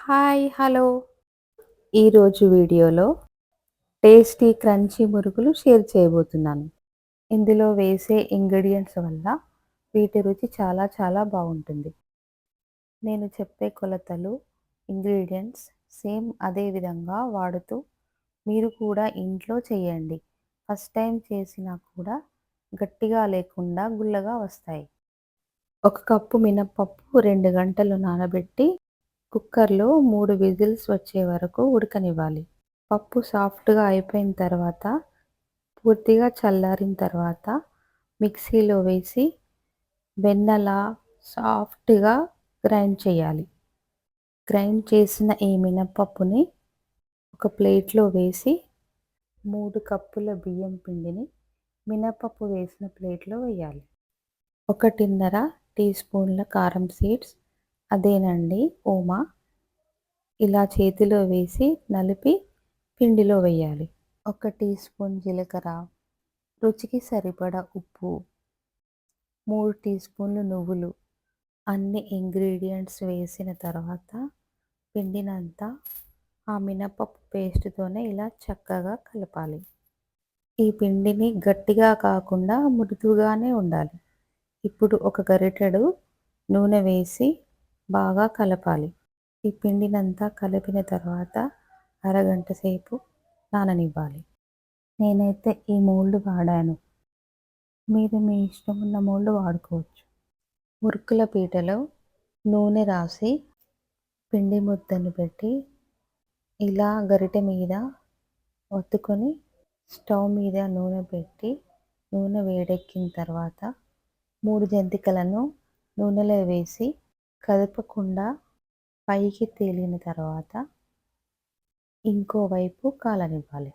Hi! Hello! ఈరోజు వీడియోలో tasty crunchy మురుకులు షేర్ చేయబోతున్నాను. ఇందులో వేసే ఇంగ్రీడియెంట్స్ వల్ల వీటి రుచి చాలా చాలా బావుంటుంది. నేను చెప్పే కొలతలు, ఇంగ్రీడియెంట్స్ సేమ్ అదే విధంగా వాడుతూ మీరు కూడా ఇంట్లో చేయండి. ఫస్ట్ టైం చేసినా కూడా గట్టిగా లేకుండా గుల్లగా వస్తాయి. ఒక కప్పు మినపప్పు 2 గంటలు నానబెట్టి కుక్కర్‌లో 3 విజిల్స్ వచ్చే వరకు ఉడకనివ్వాలి. పప్పు సాఫ్ట్‌గా అయిపోయిన తర్వాత, పూర్తిగా చల్లారిన తర్వాత మిక్సీలో వేసి వెన్నలా సాఫ్ట్‌గా గ్రైండ్ చేయాలి. గ్రైండ్ చేసిన ఈ మినపప్పుని ఒక ప్లేట్‌లో వేసి 3 కప్పుల బియ్యం పిండిని మినపప్పు వేసిన ప్లేట్‌లో వేయాలి. 1:30 టీ స్పూన్ల కారం సీడ్స్ అదేనండి ఓమా ఇలా చేతిలో వేసి నలిపి పిండిలో వేయాలి. 1 టీ స్పూన్ జీలకర్ర, రుచికి సరిపడా ఉప్పు, 3 టీ స్పూన్లు నువ్వులు అన్ని ఇంగ్రీడియెంట్స్ వేసిన తర్వాత పిండినంతా ఆ మినపప్పు పేస్ట్‌తోనే ఇలా చక్కగా కలపాలి. ఈ పిండిని గట్టిగా కాకుండా మృదువుగానే ఉండాలి. ఇప్పుడు ఒక గరిటెడు నూనె వేసి బాగా కలపాలి. ఈ పిండినంతా కలిపిన తర్వాత అరగంట సేపు నాననివ్వాలి. నేనైతే ఈ మోల్డ్ వాడాను. మీరు మీ ఇష్టం ఉన్న మోల్డ్ వాడుకోవచ్చు. మురుకుల పీటలో నూనె రాసి పిండి ముద్దను పెట్టి ఇలా గరిటె మీద ఒత్తుకొని స్టవ్ మీద నూనె పెట్టి నూనె వేడెక్కిన తర్వాత 3 జంతికలను నూనెలో వేసి కదపకుండా పైకి తేలిన తర్వాత ఇంకోవైపు కాలనివ్వాలి.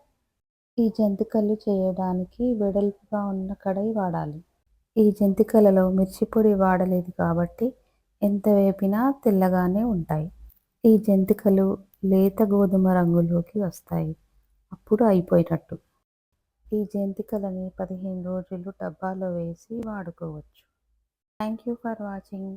ఈ జంతికలు చేయడానికి వెడల్పుగా ఉన్న కడాయి వాడాలి. ఈ జంతికలలో మిర్చి పొడి వాడలేదు కాబట్టి ఎంత వేపినా తెల్లగానే ఉంటాయి. ఈ జంతికలు లేత గోధుమ రంగులోకి వస్తాయి. అప్పుడు అయిపోయినట్టు. ఈ జంతికలని 15 రోజులు డబ్బాలో వేసి వాడుకోవచ్చు. Thank you for watching.